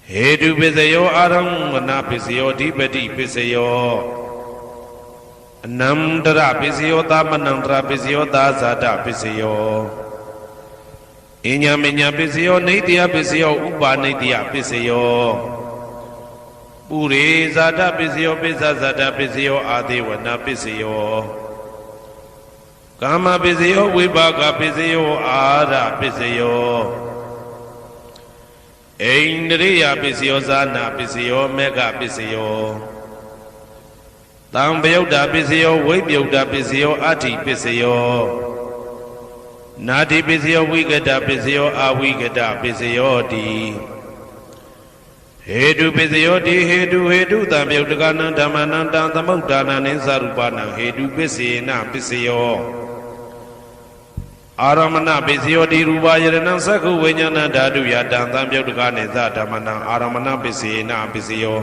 Hedu Pisayo Aramana Pisayo Dipati Pisayo Namdra Pisayo Tamanandra Pisayo Dazada Pisayo Inyaminya Pisayo Nidya Pisayo Upa Nidya Pisayo Puri Zada Pisayo Pisazada Pisayo Adiwana Pisayo Kama Pisayo Vibhaga Pisayo Ara Pisayo Indriya Pisayo Zana Pisayo Mega Pisayo Tambayuda Pisayo Vibhyuda Pisayo Ati Pisayo Nadi Pisayo Vigada Pisayo Avigada Pisayo Di Hedu Pisayo Di Hedu Tambayudagana Dhamananda Tamudana Nisarupana Hedu Pisina Pisayo Aramana Pisayo Di Rubayana Saku Vinyana Dadu Yadam Tambayudagane Zadamana Aramana Pisina Pisayo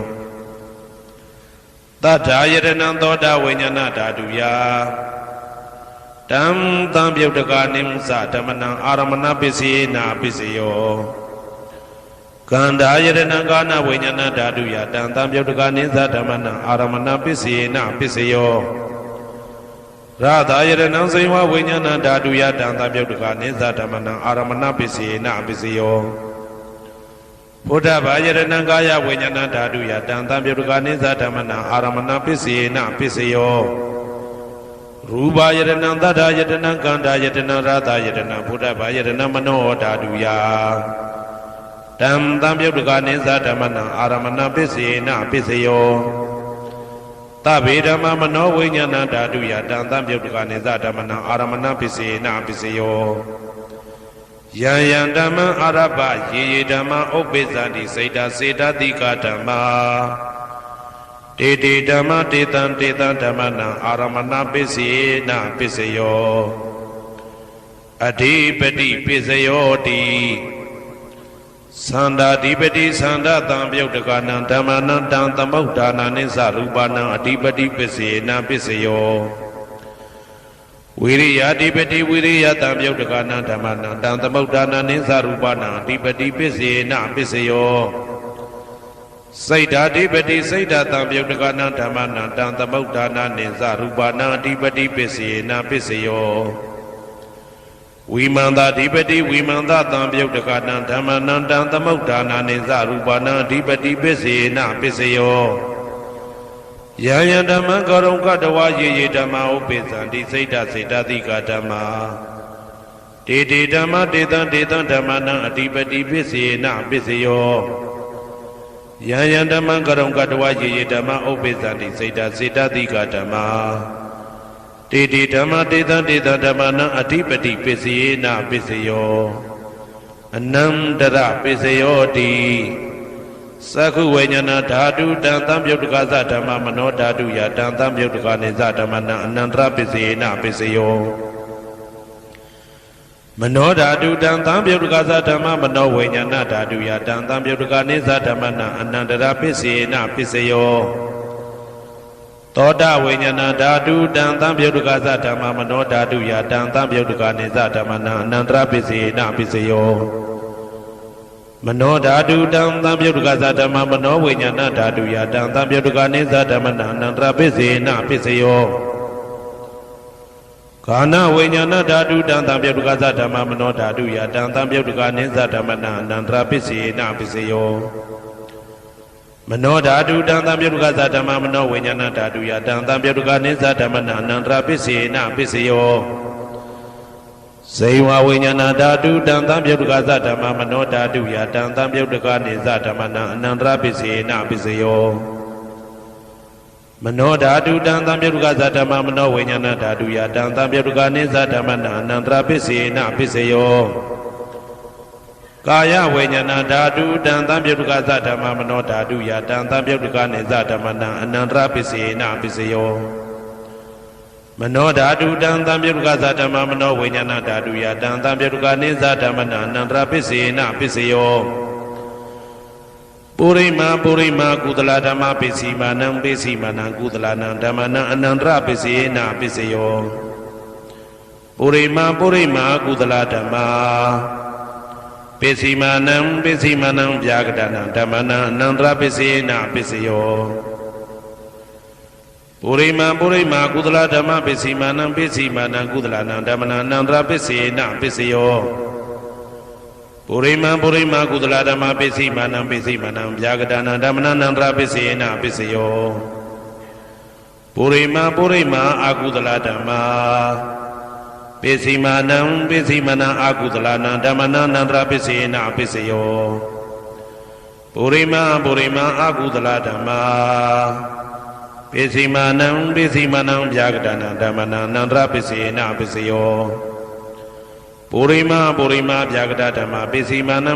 Tata Yadana Toda Vinyana Dadu Ya Tam Tambayudagane Zadamana Aramana Pisina Pisayo Kanda Yadana Gana Vinyana Dadu Yadam Tambayudagane Zadamana Aramana Pisina Pisayo Radha Yadana Saiva Vinyana Dadu Yadam Tambayudagane Zadamana Aramana Pisina Pisayo Buddha Yadana Gaya Vinyana Dadu Yadam Tambayudagane Zadamana Aramana Pisina Pisayo Ruba Yadana Dada Yadana Kanda Yadana Radha Yadana Buddha Yadana Mano Dadu Ya Tam Tambayudagane Zadamana Aramana Pisina Pisayo Tabidama Mano Vinyana Dadu Yadam Tambayudagane Zadamana Aramana Pisina Pisayo Yayandama Araba Yidama Obezadi Seda Seda Dika Dhamma Didi Dhamma Ditan Ditan Dhammana Aramana Pisina Pisayo Adipati Pisayo Di Sanda Dipati Sanda Tambayudagana Dhammana Dhammaudana Nisarupana Adipati Pisina Pisayo Viriya Dipati Viriya Tambayudagana Dhammana Dhammaudana Nisarupana Adipati Pisina Pisayo Saida Dipati Saida Tambayudagana Dhammana Dhammaudana Nisarupana Adipati Pisina Pisayo Vimanda Dipati Vimanda Tambayudagana Dhammana Dhammaudana Nisarupana Adipati Pisina Pisayo Yaya Dhamma Karunga Dawa Ye Dhamma Upezandi Saida Saida Dika Dhamma Didi Dhamma Ditan Ditan Dhammana Adipati Pisina Pisayo Yaya Dhamma Karunga Dawa Ye Dhamma Upezandi Saida Saida Dika Dhamma Didi Dhamma Ditan Ditan Dhammana Adipati Pisina Pisayo Anandara Pisayo Di Saku Vinyana Dhatu Tambayudagane Dhamma Mano Dhatu Yadam Tambayudagane Zadamana Anandra Pisina Pisayo Mano Dhatu Tambayudagane Dhamma Mano Vinyana Dhatu Yadam Tambayudagane Zadamana Anandra Pisina Pisayo Toda Vinyana Dhatu Tambayudagane Dhamma Mano Dhatu Yadam Tambayudagane Zadamana Anandra Pisina Pisayo Mano Dhatu Tambayudagane Dhamma Mano Vinyana Dhatu Yadam Tambayudagane Zadamana Anandra Pisina Pisayo Kana Vinyana Dhatu Tambayudagane Dhamma Mano Dhatu Yadam Tambayudagane Zadamana Anandra Pisina Pisayo Mano Dhatu Tambayudagane Dhamma Mano Vinyana Dhatu Yadam Tambayudagane Zadamana Anandra Pisina Pisayo Saiva Vinyana Dhatu Tambayudagane Dhamma Mano Dhatu Yadam Tambayudagane Zadamana Anandra Pisina Pisayo Mano Dhatu Tambayudagane Dhamma Mano Vinyana Dhatu Yadam Tambayudagane Zadamana Anandra Pisina Pisayo Kaya Vinyana Dhatu Tambayudagane Dhamma Mano Dhatu Yadam Tambayudagane Zadamana Anandra Pisina Pisayo Mano Dhatu Tambayudagane Dhamma Mano Vinyana Dhatu Yadam Tambayudagane Zadamana Anandra Pisina Pisayo Purima Purima Kudala Dhamma Pisimanam Pisimanam Kudalanam Dhammana Anandra Pisina Pisayo Purima Purima Kudala Dhamma ပိစီမာနံပိစီမာနံဗျာကတနံဓမ္မနံအနန္တရပိစေနပိစယောပုရိမာကုသလဓမ္မပိစီမာနံပိစီမာနံကုသလနံဓမ္မနံအနန္တရပိစေနပိစယောပုရိမာကုသလဓမ္မပိစီမာနံပိစီမာနံဗျာကတနံဓမ္မနံအနန္တရပိစေနပိစယောပုရိမာအကုသလဓမ္မပိစီမာနံအကုသလနံဓမ္မနံအနန္တရပိစေနပိစယောပုရိမာအကုသလဓမ္မပိစီမာနံဗျာကတနံဓမ္မနံအနန္တရပိစေနပိစယောပုရိမာဗျာကတဓမ္မပိစီမာနံ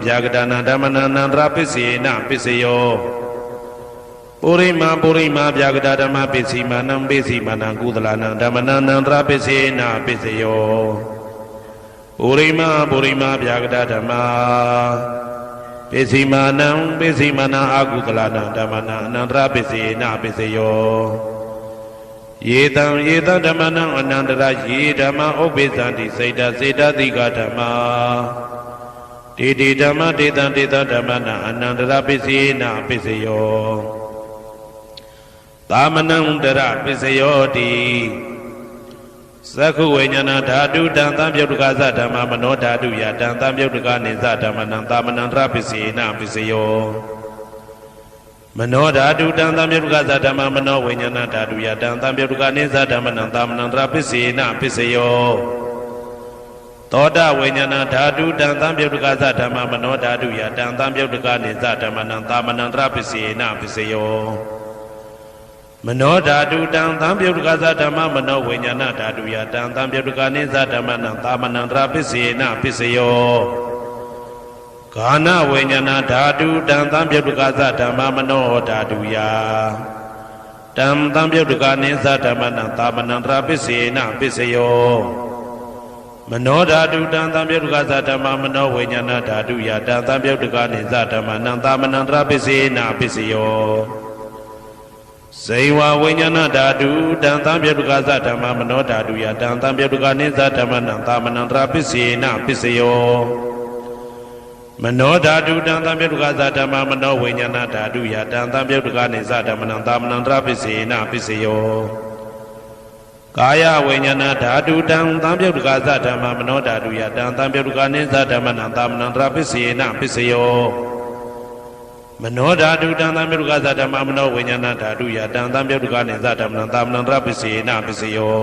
ဗျာကတနံဓမ္မနံအနန္တရပိစေနပိစယောပုရိမာဗျာကတဓမ္မပိစီမာနံကုသလနံဓမ္မနံအနန္တရပိစေနပိစယောပုရိမာဗျာကတဓမ္မပိစီမာနံအကုသလနံဓမ္မနံအနန္တရပိစေနပိစယောယေတံဓမ္မနံအနန္တရယေဓမ္မဥပ္ပိသန္တိစေတသိကဓမ္မတေဓမ္မတေတံဓမ္မနံအနန္တရပိစေနပိစယောသာမနံတရပိစယောတိသက္ခုဝိညာဏဓာတုတံသံပြုတ်တကသဓမ္မမနောဓာတုယတံသံပြုတ်တကနိသဓမ္မနံသာမနံတရပိစေနပိစယောမနောဓာတုတံသံပြုတ်တကသဓမ္မမနောဝိညာဏဓာတုယတံသံပြုတ်တကနိသဓမ္မနံသာမနံတရပိစေနပိစယောသောတဝိညာဏဓာတုတံသံပြုတ်တကသဓမ္မမနောဓာတုယတံသံပြုတ်တကနိသဓမ္မနံသာမနံတရပိစေနပိစယောမနောဓာတုတံသံပြုတ်တကသဓမ္မမနောဝိညာဏဓာတုယတံသံပြုတ်တကနိသဓမ္မနံသာမနံတရပိစေနပိစယောဂာနဝိညာဏဓာတုတံသံပြုတ်တကသဓမ္မမနောဓာတုယတံသံပြုတ်တကနိသဓမ္မနံသာမနံတရပိစေနပိစယောမနောဓာတုတံသံပြုတ်တကသဓမ္မမနောဝိညာဏဓာတုယတံသံပြုတ်တကနိသဓမ္မနံသာမနံတရပိစေနပိစယောဇေဝဝိညာဏဓာတုတံသံပြုတ်တကသဓမ္မမနောဓာတုယတံသံပြုတ်တကနိသဓမ္မနံသာမနံတရပိစေနပိစယောမနောဓာတုတံသံပြုတ်တကသဓမ္မမနောဝိညာဏဓာတုယတံသံပြုတ်တကနိသဓမ္မနံသာမနံတရပိစေနပိစယောကာယဝိညာဏဓာတုတံသံပြုတ်တကသဓမ္မမနောဓာတုယတံသံပြုတ်တကနိသဓမ္မနံသာမနံတရပိစေနပိစယောမနောဓာတုတံသံပြုတ်တကသဓမ္မမနောဝိညာဏဓာတုယတံသံပြုတ်တကနိသဓမ္မနံသာမနံတရပိစေနပိစယော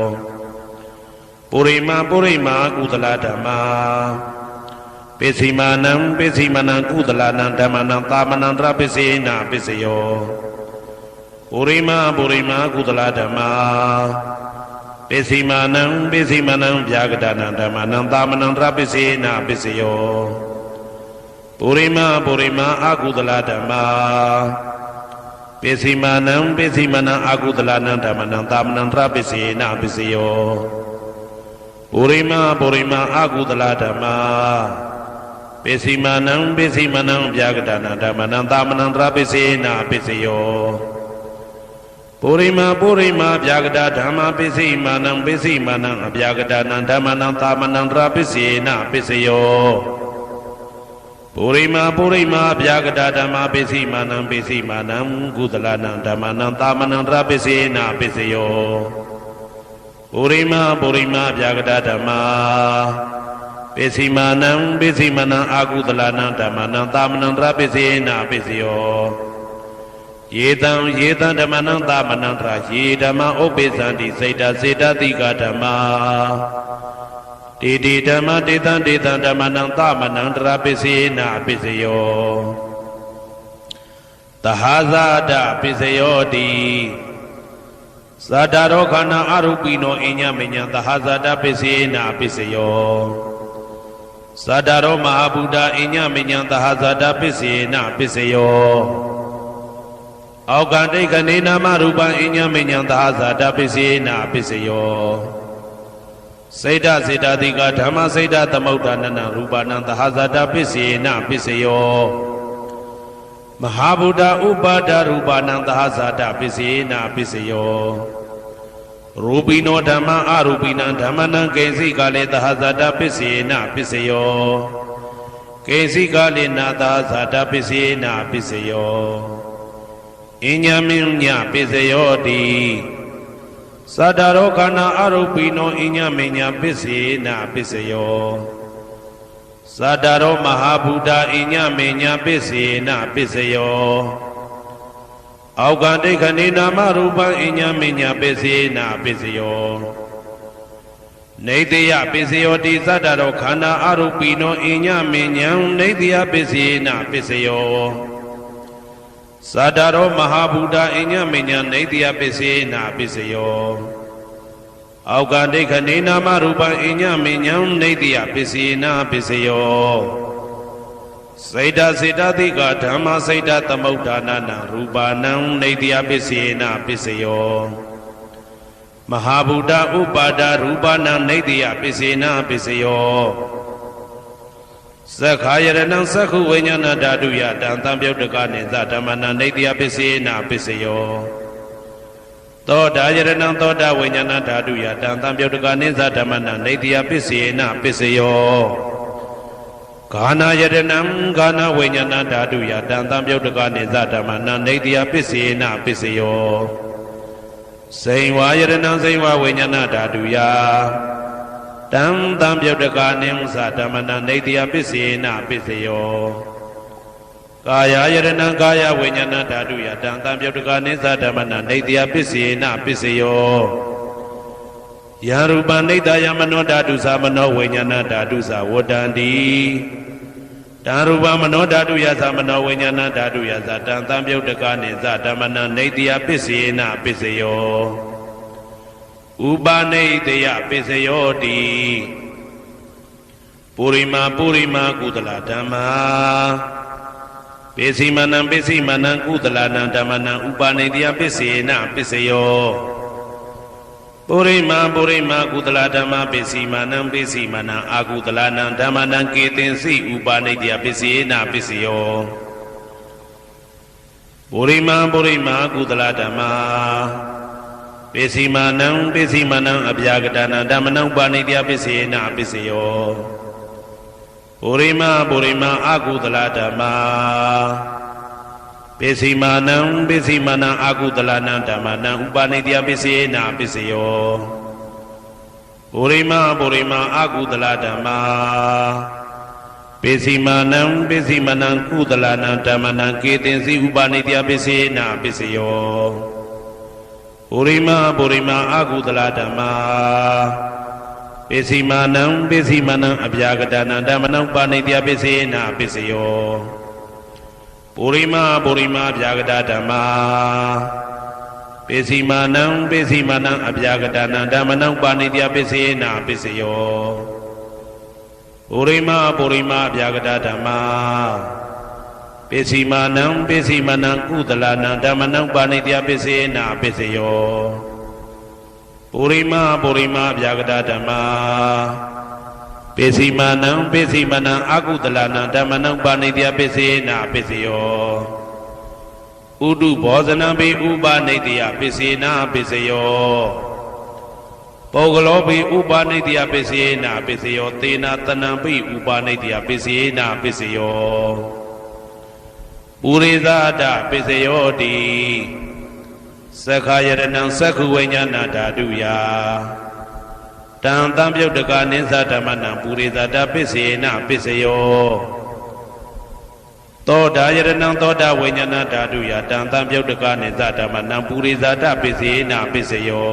ပုရိမာကုသလဓမ္မပိစီမာနံကုသလနံဓမ္မနံသာမနံတရပိစေနပိစယောပုရိမာကုသလဓမ္မပိစီမာနံဗျာကတနံဓမ္မနံသာမနံတရပိစေနပိစယောပုရိမာအကုသလဓမ္မပိစီမာနံအကုသလနံဓမ္မနံသာမနံတရပိစေနပိစယောပုရိမာအကုသလဓမ္မပိစီမာနံဗျာကတနံဓမ္မနံသာမနံတရပိစေနပိစယောပုရိမာဗျာကတဓမ္မပိစီမာနံအဗျာကတနံဓမ္မနံသာမနံတရပိစေနပိစယောပုရိမာဗျာကတဓမ္မပိစီမာနံကုသလနံဓမ္မနံသာမနံတရပိစေနပိစယောပုရိမာဗျာကတဓမ္မပိစီမာနံအာကုသလနံဓမ္မနံသာမနံတရပိစေနပိစယောယေတံဓမ္မနံသာမနံတရယေဓမ္မဥပ္ပိသန္တိစေတသိကဓမ္မတေဓမ္မတေတံဓမ္မနံသာမနံတရပိစေနပိစယောသဟာဇာတပိစယောတိသတ္တရောခန္ဓာအရုပိနောအညမညံသဟာဇာတပိစေနပိစယောသတ္တရောမဟာဗုဒ္ဓအညမညံသဟာဇာတပိစေနပိစယောအောက်ကတိကနေနာမရူပံအညမညံသဟာဇာတပိစေနပိစယောစေတသိကဓမ္မစေတသမုဋ္ဌာနနရူပနံသဟာဇာတပိစေနပိစယောမဟာဗုဒ္ဓဥပါဒရူပနံသဟာဇာတပိစေနပိစယောရူပိနောဓမ္မအရူပိနံဓမ္မနံကိဉ္စိကလေသဟာဇာတပိစေနပိစယော ကေစီကလိနာသာဇာတပစ္စေနာပစ္စယောအညမင်းညပစ္စယောတိသတ္တရောခန္ဓာအရုပိနောအညမင်းညပစ္စေနာပစ္စယောသတ္တရောမဟာဗုဒ္ဓအညမင်းညပစ္စေနာပစ္စယောအောက်ကဒိဋ္ဌိနာမရူပံအညမင်းညပစ္စေနာပစ္စယောနေတယပစ္စယောတိသတ္တရောခန္ဓာအရုပိနောအညမင်းညံနေတယပစ္စေနာပစ္စယောသတ္တရောမဟာဗုဒ္ဓအညမညနေတယပစ္စေနာပစ္စယောအောက်ကဒိဋ္ဌိနာမရူပံအညမညံနေတယပစ္စေနာပစ္စယောစေတစေတသိကဓမ္မစေတသမုဋ္ဌာနာနာရူပနံနေတယပစ္စေနာပစ္စယောမဟာဗုဒ္ဓဥပါဒရူပနံနေတယပစ္စေနာပစ္စယောသက္ခာယရဏံသက္ခုဝိညာဏဓာတုယတံသံပြုတ်တကနိသဓမ္မနံနေတယပစ္စေနာပစ္စယောသောတာယရဏံသောတာဝိညာဏဓာတုယတံသံပြုတ်တကနိသဓမ္မနံနေတယပစ္စေနာပစ္စယောဂာနာယရဏံဂာနာဝိညာဏဓာတုယတံသံပြုတ်တကနိသဓမ္မနံနေတယပစ္စေနာပစ္စယောစိန်ဝါယရဏံစိန်ဝါဝိညာဏဓာတုယတံသံပြုတ်တကနိသဓမ္မနံနေတယပစ္စေနာပစ္စယောကာယယရဏံကာယဝိညာဏဓာတုယတံသံပြုတ်တကနိသဓမ္မနံနေတယပစ္စေနာပစ္စယောယရူပနိတယမနောဓာတုသမနောဝိညာဏဓာတုသဝတ္တန္တိတံရူပမနောဓာတုယသမနောဝိညာဏဓာတုယသတံသံပြုတ်တကနိသဓမ္မနံနေတယပစ္စေနာပစ္စယောဥပနိတယပစ္စယောတိပုရိမာကုသလဓမ္မာပိစိမနံကုသလနံဓမ္မနံဥပနိတယပစ္စေနာပစ္စယောပုရိမာကုသလဓမ္မာပိစိမနံအာကုသလနံဓမ္မနံကေတင်စီဥပနိတယပစ္စေနာပစ္စယောပုရိမာကုသလဓမ္မာပိစိမနံအဗျာကတနာဓမ္မနံဥပနိတယပစ္စေနာပစ္စယောပုရိမာအာကုသလဓမ္မာပိစိမနံအာကုသလနံဓမ္မနံဥပနိတယပစ္စေနာပစ္စယောပုရိမာအာကုသလဓမ္မာပိစိမနံကုသလနံဓမ္မနံကေတင်စီဥပနိတယပစ္စေနာပစ္စယောပုရိမာအာကုသလဓမ္မာပိစိမနံအဗျာကတနာဓမ္မနံပါဏိတယပစ္စေနာပစ္စယောပုရိမာဗျာကတဓမ္မာပိစိမနံအဗျာကတနာဓမ္မနံပါဏိတယပစ္စေနာပစ္စယောပုရိမာဗျာကတဓမ္မာပိစိမနံကုသလနံဓမ္မနံပါဏိတယပစ္စေနာပစ္စယောပုရိမာဗျာကတဓမ္မာပိစိမနံအာကုသလနံဓမ္မနံပါဏိတယပစ္စေနာပစ္စယောဥဒုဘောဇနံပိဥပနိတယပစ္စေနာပစ္စယောပုဂ္ဂလောပိဥပနိတယပစ္စေနာပစ္စယောသေနာတနံပိဥပနိတယပစ္စေနာပစ္စယောပုရိသဒပစ္စယောတိသက္ခာယရဏံသက္ခုဝိညာဏဓာတုယတံသံပြုတ်တကနိသဓမ္မနံပုရိသဒပစ္စေနာပစ္စယောသောတာယရဏံသောတာဝိညာဏဓာတုယတံသံပြုတ်တကနိသဓမ္မနံပုရိသဒပစ္စေနာပစ္စယော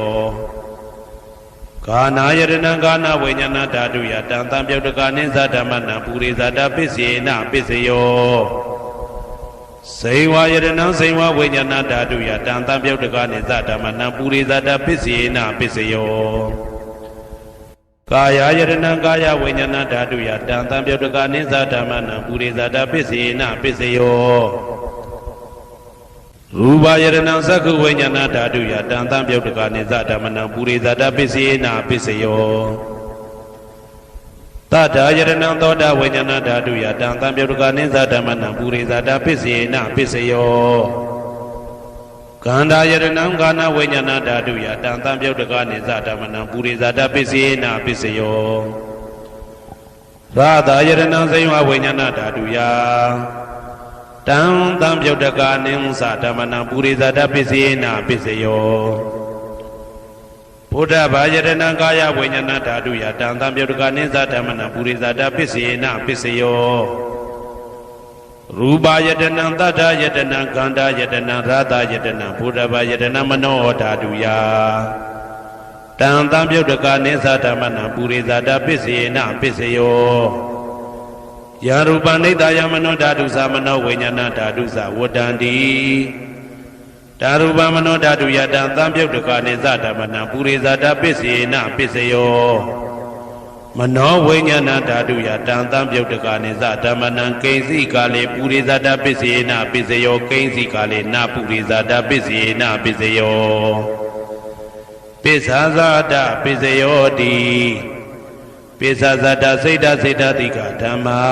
ဂာနာယရဏံဂာနာဝိညာဏဓာတုယတံသံပြုတ်တကနိသဓမ္မနံပုရိသဒပစ္စေနာပစ္စယောစိန်ဝါယရဏံစိန်ဝါဝိညာဏဓာတုယတံသံပြုတ်တကနိသဓမ္မနံပုရိသဒပစ္စေနာပစ္စယောကာယယရဏံကာယဝိညာဏဓာတုယတံသံပြုတ်တကနိသဓမ္မနံပုရိသဒပစ္စေနာပစ္စယောရူပယရဏံသက္ခုဝိညာဏဓာတုယတံသံပြုတ်တကနိသဓမ္မနံပုရိသဒပစ္စေနာပစ္စယောတထာယရဏံသောတာဝိညာဏဓာတုယတံသံပြုတ်တကနိသဓမ္မနံပုရိသဒပစ္စေနာပစ္စယောကန္တာယရဏံကာနဝိညာဏဓာတုယတံသံပြုတ်တကနိသဓမ္မနံပုရိသဒပစ္စေနာပစ္စယော ရာသာယတနာစိဝဝိညာဏဓာတုယတံတံပြုတ်တကာနိသဓမ္မနံပုရိသတပစ္စေနပစ္စယောဘုဒ္ဓဘာယတနာကာယဝိညာဏဓာတုယတံတံပြုတ်တကာနိသဓမ္မနံပုရိသတပစ္စေနပစ္စယောရူပယတနာတတ္ထယတနာခန္ဓာယတနာရာသယတနာဘုဒ္ဓဘာယတနာမနောဓာတုယတံတံပြုတ်တကာနိသဓမ္မနံပုရိသတပစ္စေနပစ္စယောယာရူပနိတယမနောဓာတုသမနောဝိညာဏဓာတုသဝတ္တန္တိဓာရူပမနောဓာတုယတံသံပြုတ်တကာနိသဓမ္မနံပုရိသတပစ္စေနပစ္စယောမနောဝိညာဏဓာတုယတံသံပြုတ်တကာနိသဓမ္မနံကိဉ္စီကာလေပုရိသတပစ္စေနပစ္စယောကိဉ္စီကာလေနပုရိသတပစ္စေနပစ္စယောပိစ္ဆာဇာတပစ္စယောတိပိစ္ဆာဇာတစိတ်တစိတ်တတိကဓမ္မာ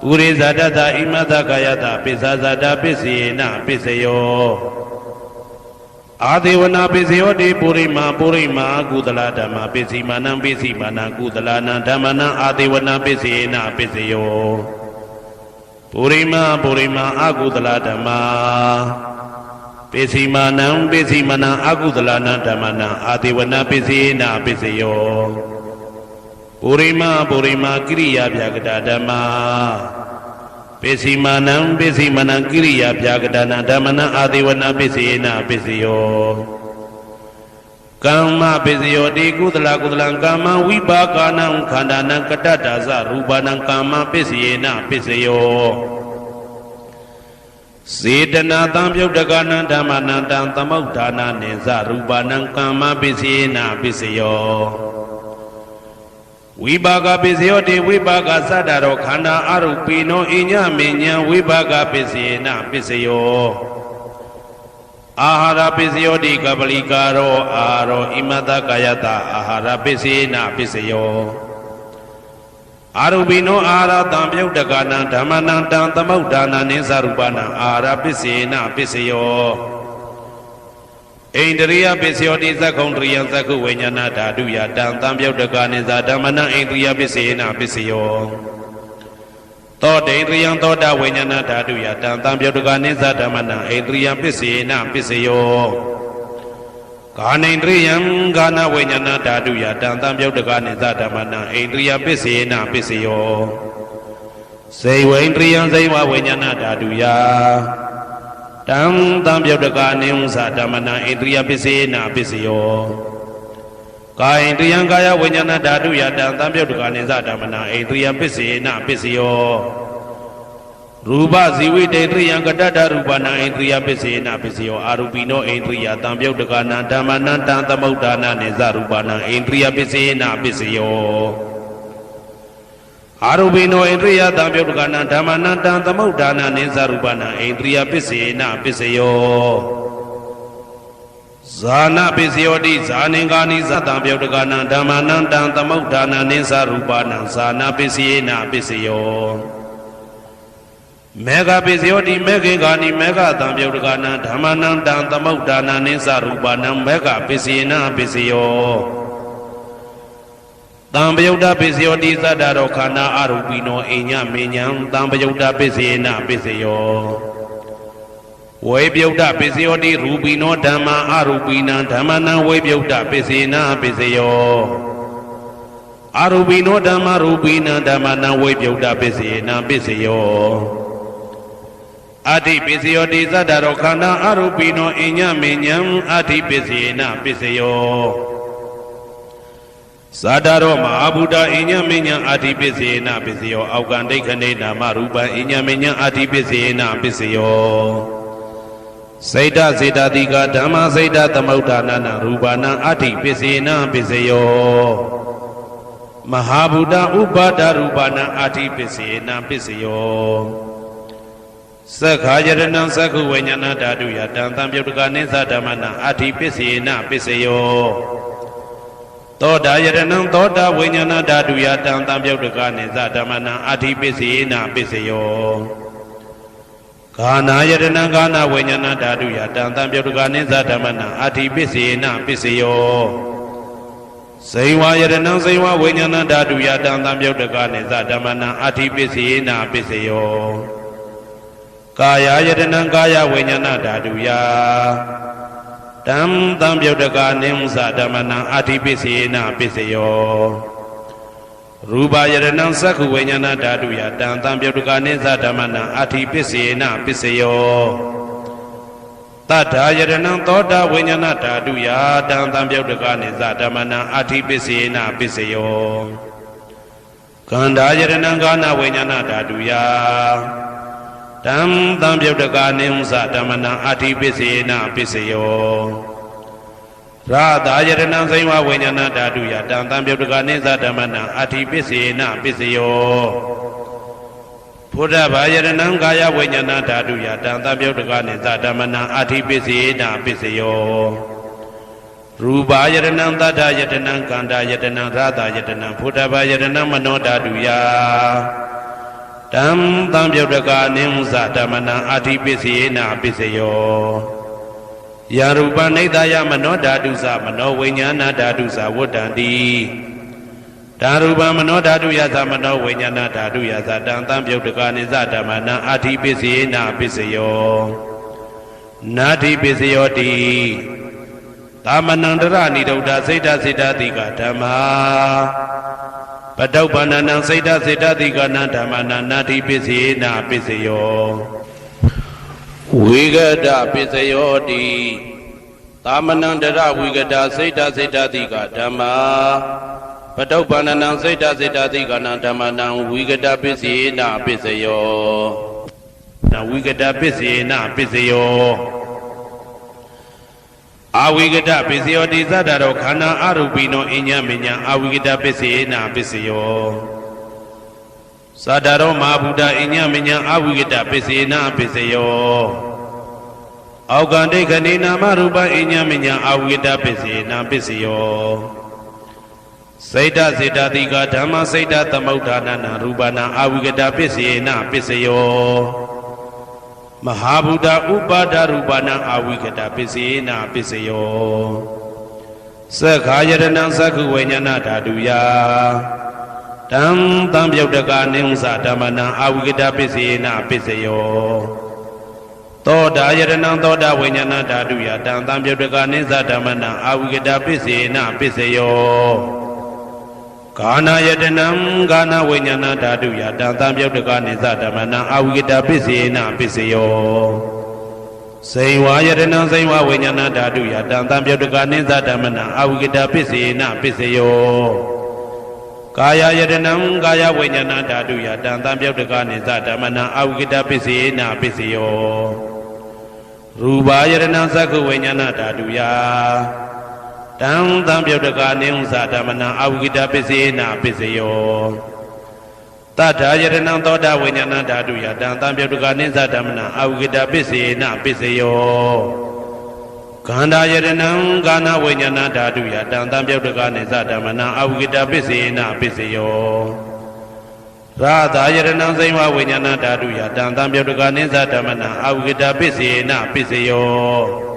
ပုရိသတသဣမသကာယတပိစ္ဆာဇာတပစ္စေနပစ္စယောအာဒေဝနာပစ္စယောတိပုရိမာကုသလဓမ္မာပစ္စည်းမာနံပစ္စည်းမာနံကုသလနံဓမ္မနံအာဒေဝနာပစ္စေနပစ္စယောပုရိမာအကုသလဓမ္မာပစ္စည်းမာနံအကုသလနံဓမ္မနံအာဒေဝနာပစ္စေနပစ္စယောပုရိမာကိရိယာဗျာကတာဓမ္မာပစ္စည်းမာနံကိရိယာဗျာကတာနံဓမ္မနံအာဒေဝနာပစ္စေနပစ္စယောကမ္မပစ္စယောတိကုသလကမ္မဝိပါကနံခန္ဓာနံကတ္တတာသရူပနံကမ္မပစ္စေနပစ္စယောစေတနာတံပြုတ်တကနံဓမ္မနံတံသမုဋ္ဌာနာနိသရူပနံကမ္မပစ္စေနပစ္စယောဝိပါကပစ္စယောတိဝိပါကသတ္တရောခန္ဓာအရုပိနောအညမေညံဝိပါကပစ္စေနပစ္စယောအာဟာရပစ္စယောတိကပလိကာရောအာရောဣမတကာယတအာဟာရပစ္စေနပစ္စယောအာရုပိနောအာဟာရတံပြုတ်တကနံဓမ္မနံတံသမုဋ္ဌာနာနိသရူပနံအာဟာရပစ္စေနပစ္စယောဣန္ဒရိယပစ္စယောတိသက္ကုံတရိယသက္ကုဝိညာဏဓာတုယတံသံပြုတ်တကနိသဓမ္မနံဣန္ဒရိယပစ္စေနပစ္စယောသောတေန္ဒရိယသောတဝိညာဏဓာတုယတံသံပြုတ်တကနိသဓမ္မနံဣန္ဒရိယပစ္စေနပစ္စယောကာနိန္ဒရိယကာနဝိညာဏဓာတုယတံသံပြုတ်တကနိသဓမ္မနံဣန္ဒရိယပစ္စေနပစ္စယောဇေဝိန္ဒရိယဇေဝဝိညာဏဓာတုယတံသံပြုတ်တကနိသဓမ္မနံဣန္ဒရိယပစ္စေနပစ္စယောကာယိန္ဒရိယကာယဝိညာဏဓာတုယတံသံပြုတ်တကနိသဓမ္မနံဣန္ဒရိယပစ္စေနပစ္စယောရူပဇီဝိတေန္ဒရိယကတ္တရူပနံဣန္ဒရိယပစ္စေနပစ္စယောအာရူပိနောဣန္ဒရိယတံပြုတ်တကနံဓမ္မနံတံသမုဋ္ဌာနာနိသရူပနံဣန္ဒရိယပစ္စေနပစ္စယောအာရူပိနောဣန္ဒရိယတံပြုတ်တကနံဓမ္မနံတံသမုဋ္ဌာနာနိသရူပနံဣန္ဒရိယပစ္စေနပစ္စယောဇာနာပစ္စယောတိဇာနိကာနိသတံပြုတ်တကနံဓမ္မနံတံသမုဋ္ဌာနာနိသရူပနံဇာနာပစ္စေနပစ္စယောမေဃပစ္စယောတိမေခေကာနိမေဃတံပြုတ်တကနံဓမ္မနံတံသမုဋ္ဌာနာနိသရူပနံမေဃပစ္စေနပစ္စယောတံပယုတ်တပစ္စယောတိသတ္တရောခန္ဓာအရူပိနောအိညမေညံတံပယုတ်တပစ္စေနပစ္စယောဝေပယုတ်တပစ္စယောတိရူပိနောဓမ္မာအရူပိနံဓမ္မနံဝေပယုတ်တပစ္စေနပစ္စယောအရူပိနောဓမ္မာရူပိနံဓမ္မနံဝေပယုတ်တပစ္စေနပစ္စယောအဋ္ဌိပစ္စယောတိသတ္တရောခန္ဓာအရူပိနောအိညမေညံအဋ္ဌိပစ္စေနပစ္စယောဇာတရောမဟာဗုဒ္ဓအိညမေညံအဋ္ဌိပစ္စေနပစ္စယောအောက်ကံဒိဋ္ဌိနေနာမရူပံအိညမေညံအဋ္ဌိပစ္စေနပစ္စယောစိတ်တစေတတိကဓမ္မစိတ်တသမုဋ္ဌာနာနရူပနာအဋ္ဌိပစ္စေနပစ္စယောမဟာဗုဒ္ဓဥပါဒရူပနာအဋ္ဌိပစ္စေနပစ္စယောသက္ခာယတနံသက္ခုဝိညာဏဓာတုယတံသံပြုတ်တကနိသဓမ္မနံအဋ္ဌိပစ္စေနပစ္စယောသောတာယတနံသောတာဝိညာဏဓာတုယတံသံပြုတ်တကနိသဓမ္မနံအဋ္ဌိပစ္စေနပစ္စယောဂာနာယတနံဂာနာဝိညာဏဓာတုယတံသံပြုတ်တကနိသဓမ္မနံအဋ္ဌိပစ္စေနပစ္စယော စိန်ဝါယတနံစိန်ဝါဝိညာဏဓာတုယတံသံပြုတ်တကနေသဓမ္မနံအဋ္ဌိပစ္စယေနာပစ္စယောကာယယတနံကာယဝိညာဏဓာတုယတံသံပြုတ်တကနေသဓမ္မနံအဋ္ဌိပစ္စယေနာပစ္စယောရူပယတနံသက္ခုဝိညာဏဓာတုယတံသံပြုတ်တကနေသဓမ္မနံအဋ္ဌိပစ္စယေနာပစ္စယောတတ္ထာယတနံသောတာဝိညာဏဓာတုယတံသံပြုတ်တကနေသဓမ္မနံအဋ္ဌိပစ္စယေနာပစ္စယောကန္ဓာယတနံကာနဝိညာဏဓာတုယတံသံပြုတ်တကနေသဓမ္မနံအဋ္ဌိပစ္စယေနာပစ္စယောရာသာယတနံစိန်ဝဝိညာဏဓာတုယတံသံပြုတ်တကနေသဓမ္မနံအဋ္ဌိပစ္စယေနာပစ္စယောဘုဒ္ဓဘာယတနံကာယဝိညာဏဓာတုယတံသံပြုတ်တကနေသဓမ္မနံအဋ္ဌိပစ္စယေနာပစ္စယောရူပယတနံသတ္တယတနံကန္တာယတနံရာသာယတနံဘုဒ္ဓဘာယတနံမနောဓာတုယတံသံပြုတ်တကနေသဓမ္မနံအဋ္ဌိပစ္စယေနာပစ္စယောယာရူပနိဒာယမနောဓာတုသမနောဝိညာဏဓာတုသဝတ္တံတိဓာရူပမနောဓာတုယသမနောဝိညာဏဓာတုယသတံသံပြုတ်တကနေသဓမ္မနံအဋ္ဌိပစ္စယေနာပစ္စယောနာတိပစ္စယောတိသမနန္တရဏိဒုဒ္ဓစိတ်တစေတတိကဓမ္မာပတုပ္ပန္နံစိတ်တစေတတိကနံဓမ္မနံနာတိပစ္စယေနာပစ္စယောဝိဂဒပစ္စယောတိသမနန္တရဝိဂဒစိတ်တစေတတိကဓမ္မာပတုပ္ပန္နံစိတ်တစေတတိကနံဓမ္မနံဝိဂဒပစ္စယေနာပစ္စယောနဝိဂဒပစ္စယေနာပစ္စယောအဝိဂဒပစ္စယောတိသတ္တရောခန္ဓာအရူပိနောအညမညာအဝိဂဒပစ္စယေနာပစ္စယောသတ္တရောမဟာဗုဒ္ဓအညမညာအဝိဂဒပစ္စယေနာပစ္စယောအောက်ကန္တိခဏိနာမရူပအညမညာအဝိဂဒပစ္စယေနာပစ္စယောစိတ်တစေတတိကဓမ္မစိတ်တသမုဋ္ဌာနနာရူပနာအဝိဂဒပစ္စယေနာပစ္စယောမဟာဗုဒ္ဓဥပါဒရူပနာအဝိဂဒပစ္စယေနာပစ္စယောသက္ခာယတနံသက္ခုဝိညာဏဓာတုယတံသံပြုတ်တကနေသဓမ္မနံအဝိဂဒပစ္စယေနာပစ္စယောသောတာယတနံသောတာဝိညာဏဓာတုယတံသံပြုတ်တကနေသဓမ္မနံအဝိဂဒပစ္စယေနာပစ္စယောကာနာယတနံကာနဝိညာဏဓာတုယတံသံပြုတ်တကနေသဓမ္မနံအဝိဂဒပစ္စယေနာပစ္စယောစိန်ဝါယတနံစိန်ဝဝိညာဏဓာတုယတံသံပြုတ်တကနေသဓမ္မနံအဝိဂဒပစ္စယေနာပစ္စယောကာယယတနံကာယဝိညာဏဓာတုယတံသံပြုတ်တကနေသဓမ္မနံအဝိဂဒပစ္စယေနာပစ္စယောရူပယတနံသက္ခုဝိညာဏဓာတုယတံသံပြုတ်တကနေသဓမ္မနံအဝိဂဒပစ္စယေနာပစ္စယောတတ္ထာယတနံသောတာဝိညာဏဓာတုယတံသံပြုတ်တကနေသဓမ္မနံအဝိဂဒပစ္စယေနာပစ္စယောကန္ဓာယတနံကာနဝိညာဏဓာတုယတံသံပြုတ်တကနေသဓမ္မနံအဝိဂဒပစ္စယေနာပစ္စယောရာသာယတနံစိန်ဝဝိညာဏဓာတုယတံသံပြုတ်တကနေသဓမ္မနံအဝိဂဒပစ္စယေနာပစ္စယော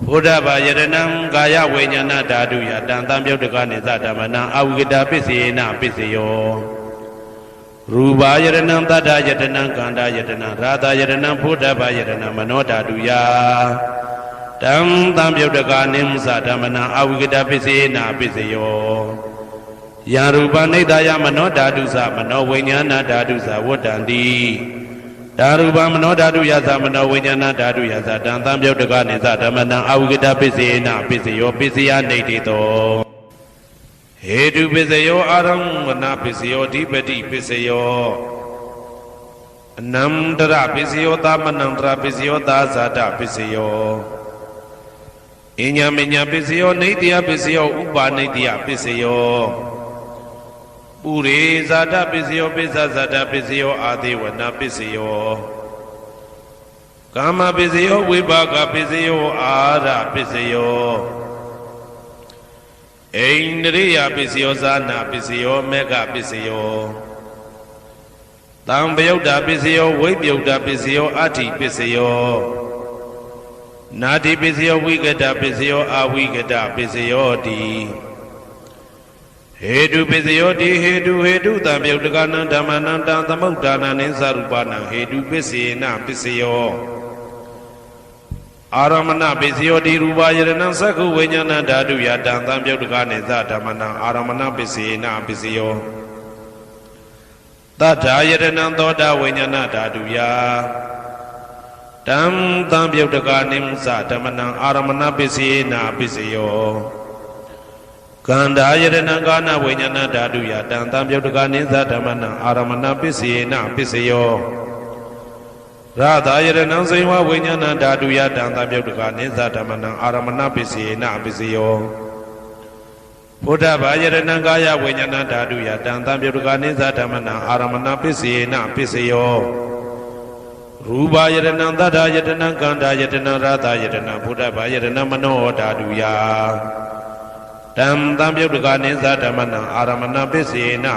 ဘုဒ္ဓဘာယတနံကာယဝိညာဏဓာတုယတံသံပြုတ်တကနေသဓမ္မနံအဝိဂဒပစ္စယေနာပစ္စယောရူပယတနံတတ္တယတနံကန္တာယတနံရာသာယတနံဘုဒ္ဓဘာယတနံမနောဓာတုယတံသံပြုတ်တကနေသဓမ္မနံအဝိဂဒပစ္စယေနာပစ္စယောယာရူပနိဒာယမနောဓာတုသမနောဝိညာဏဓာတုသဝတ္တံတိဓာရူပမနောဓာတုယသမနောဝိညာဏဓာတုယသတံသံပြုတ်တကနေသဓမ္မနံအဝိဂဒပစ္စယေနာပစ္စယောပစ္စယနေတိတောဟေတုပစ္စယောအာရမဏပစ္စယောဓိပတိပစ္စယောအနန္တရပစ္စယောသမနန္တရပစ္စယောသာဇာတပစ္စယောအညမညပစ္စယောနေတယပစ္စယောဥပါနေတယပစ္စယောပုရိဇာတပစ္စယောပိစ္ဆဇာတပစ္စယောအာသေဝနာပစ္စယောကာမပစ္စယောဝိပါကပစ္စယောအာရပစ္စယောအိန္ဒရိယပစ္စယောဇာနာပစ္စယောမေဃပစ္စယောတံပယုတ်တာပစ္စယောဝိပယုတ်တာပစ္စယောအဋ္ဌိပစ္စယောနာတိပစ္စယောဝိကတပစ္စယောအဝိကတပစ္စယောတိ ဟေတုပစ္စယောတိဟေတုတံပြုတ်တကနံဓမ္မနံတံသမုဒ္ဒါနံနိသရူပနံဟေတုပစ္စေနပစ္စယောအာရမဏပစ္စယောတိရူပယရဏံသက္ခုဝိညာဏဓာတုယတံသံပြုတ်တကနိသဓမ္မနံအာရမဏပစ္စေနပစ္စယောသတ္ထာယရဏံသောတာဝိညာဏဓာတုယတံသံပြုတ်တကနိသဓမ္မနံအာရမဏပစ္စေနပစ္စယောကန္ဓာယရဏံကာနဝိညာဏဓာတုယတံသံပြုတ်တကနိသဓမ္မနံအာရမဏပစ္စေနပစ္စယောရသာယရဏံစိဝဝိညာဏဓာတုယတံသံပြုတ်တကနိသဓမ္မနံအာရမဏပစ္စေနပစ္စယောဘုဒ္ဓဘာယရဏံကာယဝိညာဏဓာတုယတံသံပြုတ်တကနိသဓမ္မနံအာရမဏပစ္စေနပစ္စယောရူပယရဏံသတ္ထာယတနံကန္ဓာယတနံရသာယတနံဘုဒ္ဓဘာယရဏံမနောဓာတုယတံသံပြုတ်တကနိသဓမ္မနံအာရမဏပစ္စေန